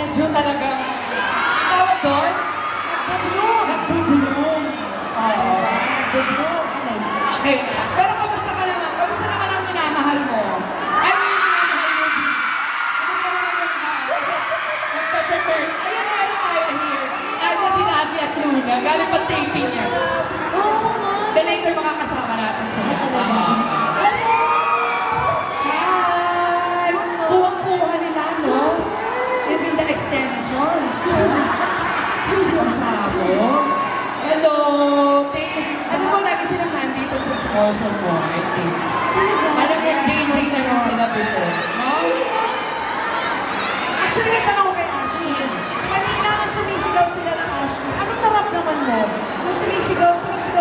medyo talagang, tawag doon? Nagbublong! Nagbublong! Oo. Nagbublong. Okay. Pero kamusta ka naman? Kamusta naman ang minamahal mo? Ano yung minamahal mo? Kamusta naman yung nagpe-prepare? Ayan, meron tayo here. Ano si Abby at Luna? Galing pa taping niya. Then later makakasama natin sila. Kuha nila, no? Even the extensions. Kasama. Hello! Ano mo lagi silang nandito sa sponsor mo? I think. Alam niya, changing na lang sila before. No? Actually, nagtanong ko kay Ashley. Kanina nang sumisigaw sila ng Ashley, anong naramdaman mo? Nung sumisigaw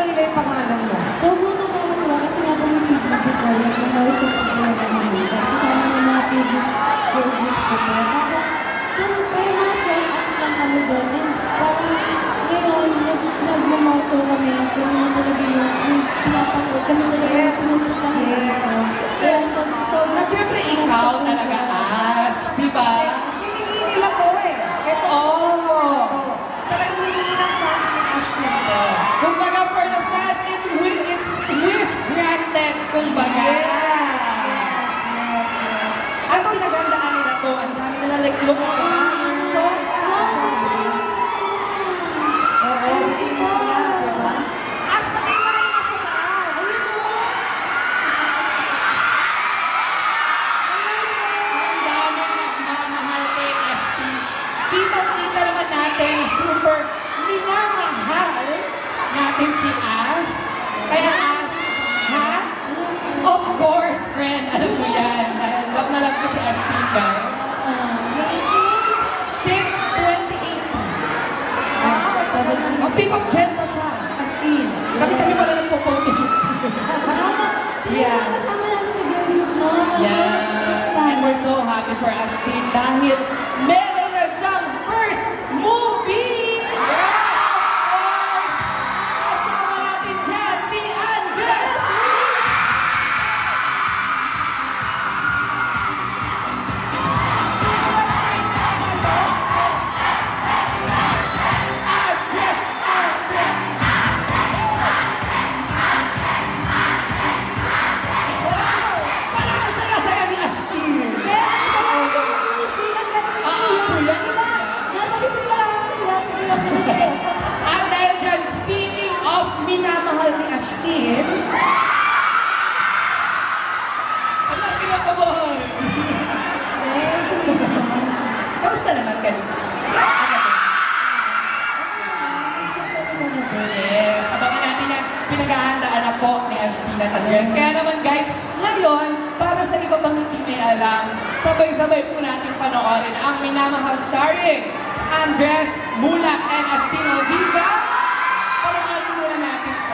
nila yung pangalan mo? So, muna ko ako kasi nga bumisip na before yung promotion ko talaga nila. Kasama ng mga previous girl groups ko po. Tapos, ganun, parang mga friends lang kami doon. And parang ngayon, nag-promotion kami. Kami na talaga yung pinapanood. Kami talaga yung pinupuntahan dito. Kaya, so, Siyempre, ikaw talaga, Ash. Diba? Hiningi nila ko eh. Talagang hiningi ng fans yung Ashley ko. Kumbaga, for the fans, it's wish granted. Kumbaga. At pinagandaan nila to, ang dami nila like, look at the So, hindi mo sila, diba? Ash, tagay mo rin nasa taas. Ang dami nagmamahal kay Ashley. Kita naman natin, super minamahal natin si Ash. Kaya Ash, ha? Of course, friend. Alam mo yan. Love na love ko si Ashley, guys. Since 2018. Ang pick-up gen pa siya. As in. Kami pala nagpo-photoshoot. Yeah. Kasama namin sa girl group, no? Yes. And we're so happy for Ashley dahil meron na siyang first movie! Kasama natin dyan si Andres! At dahil dyan, speaking of minamahal ni Ashley, ano ang pinakabahan? Kamusta naman kayo? Yes, abangan natin yan. Pinaghahandaan na po ni Ashley at Andres. Kaya naman guys, ngayon, para sa iba pang hindi may alam, sabay-sabay po natin panoorin ang Minamahal starring Andres Mulak and Ashley Alviga. Panoorin muna natin po.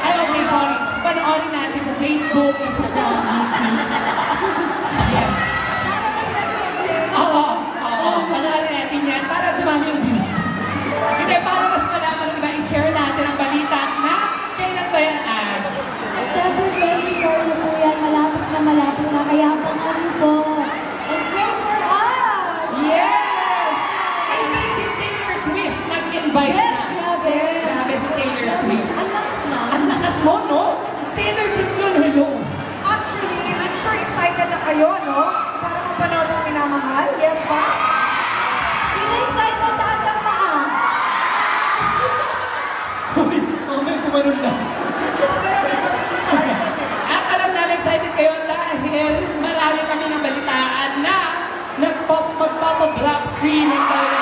Ay, okay, sorry. Panoorin natin sa Facebook, Instagram, YouTube. Yes. Oo. Panoorin natin yan para dumami yung views. Hindi, para mas malaman ng iba, i-share natin ang balita na kailan ba yan, Ash? September 24 na po yan. Malapit na. Kaya abangan niyo po. And pray for us! Yes! Even si Taylor Swift nag-invite na. Grabe. Grabe si Taylor Swift. Ang lakas lang. Ang lakas mo, no? Taylor Swift yun, hello. Actually, I'm sure excited na kayo, no? Para mapanood ang Minamahal. Yes, ba? Sino excited taas ang paa? Uy, mamay kumaroon na. At alam namin excited kayo dahil marami kami ng balitaan na magpapa-black screening tayo.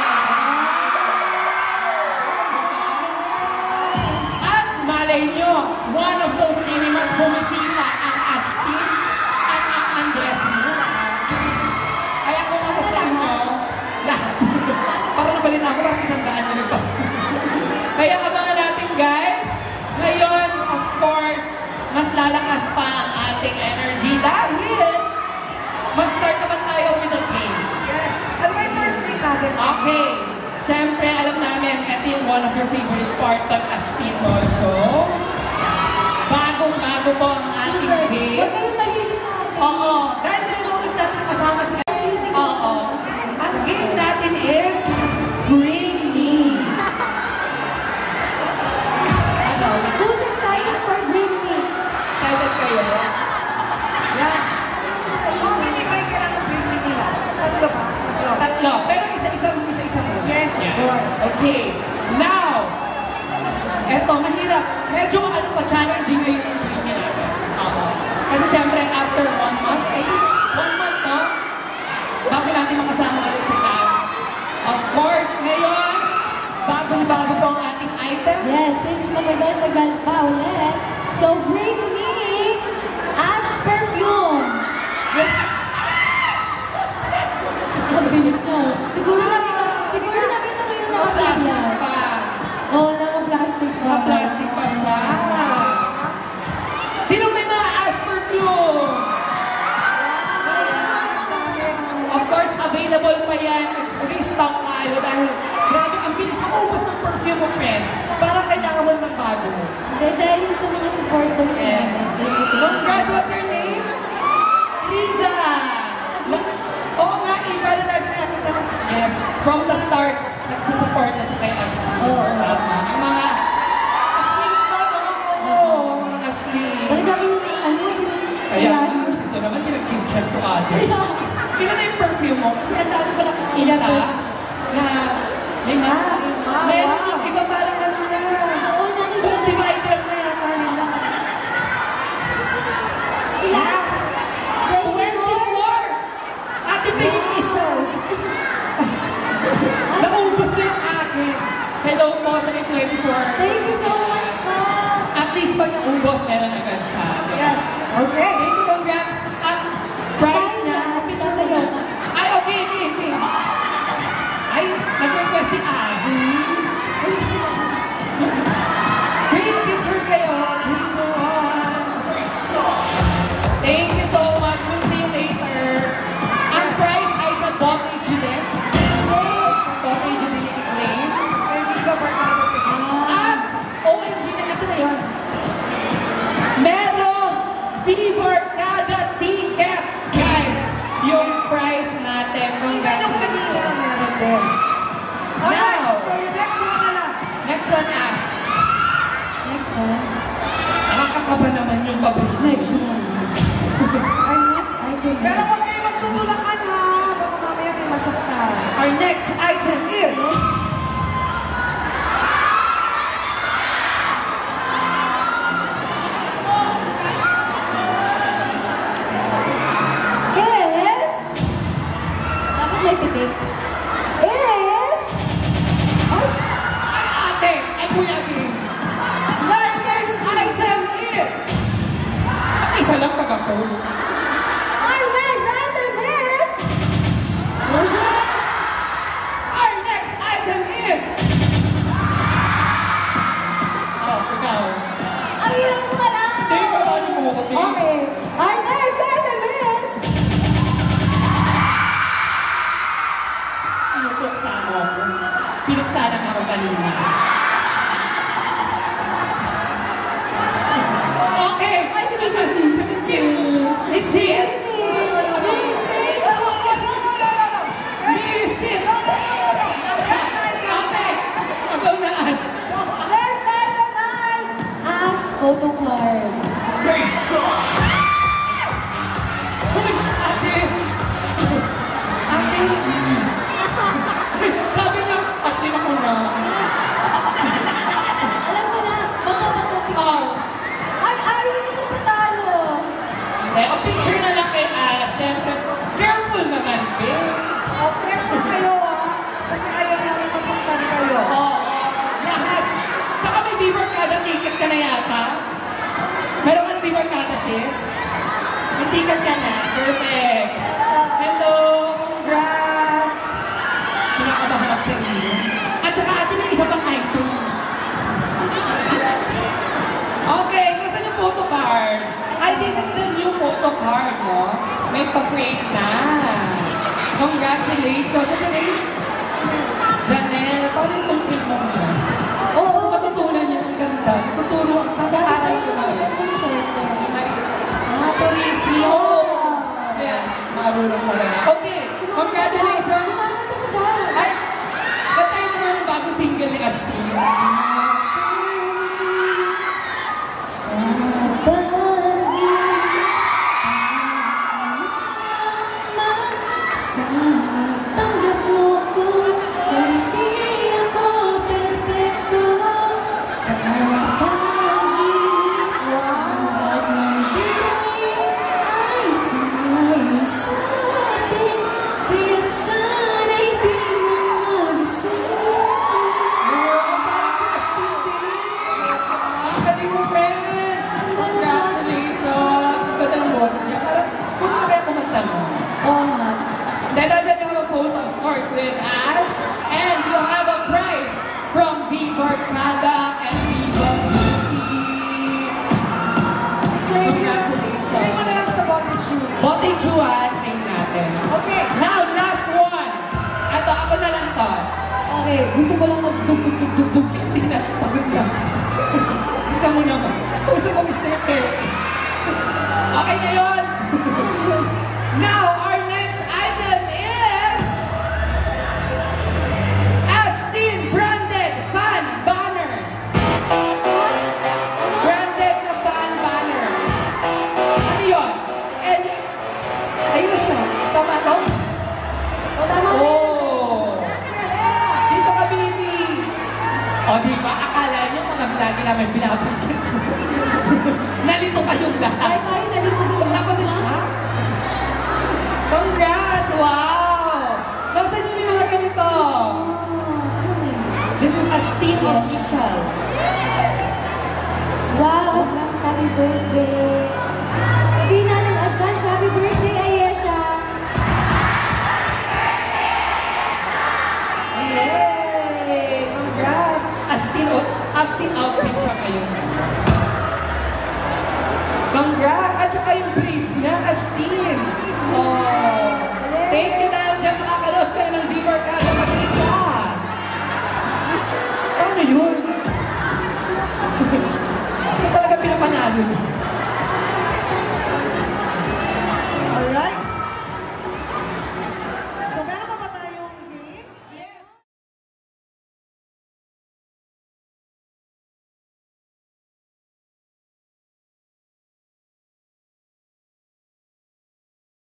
At malay nyo, one of those cinemas bumisita ang Ashley at ang Andres Mulak. Kaya kung ako sa inyo, lahat. Para nabalita ako, parang 100 na rin pa. Kaya abangan natin guys. Ngayon, of course, mas lalakas pa ang ating energy dahil mag-start naman tayo with the game. Yes. Ano ba yung first thing natin? Okay. Siyempre, alam namin, ito yung one of your favorite part ng Ashpin also. Bagong-bago po ang ating game. Huwag kayong malilito. Oo. Dahil nilulog natin kasama si Oo. Ang game Kasi syempre, after 1 month, 1 month, no? Bago natin makasama ulit si Ash. Of course, ngayon, bagong-bago po ang ating item. Yes, since matagal-tagal pa ulit. So bring me Ash perfume. Ang bilis na. Siguro nakita mo yung nakasaya. Oo, naka-plastic pa. Naka-plastic pa siya. Sino may mga Ash perfume? Of course, available pa yan. Restock tayo dahil grabe, ang bilis makaubos ng perfume mo, friend. Parang kailangan mo ng bago. Dahil sa mga supporters namin. Congrats, what's your name? Liza! Oo nga, paano natin nakita ng... Yes, from the start, nagsusupport na siya kay Ash. Oo. Tama. Ang mga Ashley to, oo. Mga Ashley. Talaga Kaya, ito naman, tinag-give siya sa atin. Pila na yung perfume mo? Kasi ang dami ko nakikita na lima. Meron yung iba parang ano na. Oo, nakita na. Divider na yata nila. Ilan? 24! Ate pa yung isa. Naubos na yung akin. Hello po sa 24. Thank you so much po. At least pag naubos, meron agad siya. Yes. Okay. Thank you, congrats. At price niya, Sasayaw ka. ay, okay. Ay, nag-request si Ash. Great picture kayo. 3, 2, 1. Thank you so much. We'll see you later. Ang price ay sa Dottie Juliet. Dottie Juliet Claim. Hindi ka barkada tigil. At OMG na ito na yun. Merong Fever kada ticket. Guys, yung price natin. Ganong kanina meron din. Alright, Now. so yung next one na lang. Next one, Ash. Next one. Nakakakaba naman yung pabili. Next one. Our next item Pero is... huwag kayo magtutulakan ha. Baka mamaya may masaktan. Our next item is... Is... Dapat may pitik. Is... Ay! Ay, ate! Ay, kuya, Kim! Our next item is... At isa lang pag ako. Our next item is... Our next item is... Oh, ikaw. Ang hirap mo ka na! Tingin ko ano mo ko, tingin. Okay. Our next item is... Pinupuksa mo ako. Pinuksa na ako kanina. Okay! Ay, sinasabi. It's it! Okay! Agaw na, Ash. Next item ay... Ash photo card. Uy, ate! Ate! Sabi niya, Ashley ako na. Alam mo na, bato-bato Oh. Ay, ayaw niyo mo patalo. A picture na lang kay Ash. Siyempre, careful naman, babe. O, careful kayo ha. Kasi ayaw namin masaktan kayo. Oo. Lahat. Tsaka may Beaver Kada ticket ka na yata. Meron ka na Beaver Kada, sis? May ticket ka na. Perfect. Hello! Congrats! Pinakabahan ako sa inyo. At saka ate, may isa pang item. Okay, nasa yung photo card? Ay, this is the new photo card, no? May pa-frame na. Congratulations! What's your name? Janelle. Paano yung tungkil mo mo? Oo, Matutunan niya ang ganda. Tuturo ang sabi kasalanan sa'yo, ko mas na. maganda yung shoulder. Parisio! Ayan, marunong pala na. Okay, congratulations! Ay, katay mo naman ang bagong single ni Ashley. boses niya. Parang, kung ano kaya kumanta mo? Oo nga. Then, nandiyan you have a photo, of course, with Ash. And you have a prize from Viva Arcada and Viva Beauty. Play mo na lang sa bottle shoe. Boting Chuan, tingnan natin. Okay. Now, last one. Ito, ako na lang to. Okay, gusto ko lang Dug-dug-dug-dug-dug. Hindi na, pagod na. Kita mo naman. Gusto ko mistake eh. Okay na yun. Now, our next item is Ashtin branded fan banner. Branded na fan banner. Ano yun? And, ayun na siya. Tama to? O, tama na yun. Oh! Dito ka, baby! O, di ba? Akala niyo mga lagi namin binabanggit. Nalito kayong lahat. Ay, tayo nalito din. Ako din, ha? Congrats! Wow! Nasaan yung mga ganito? This is Ashtin official. Wow, advance happy birthday.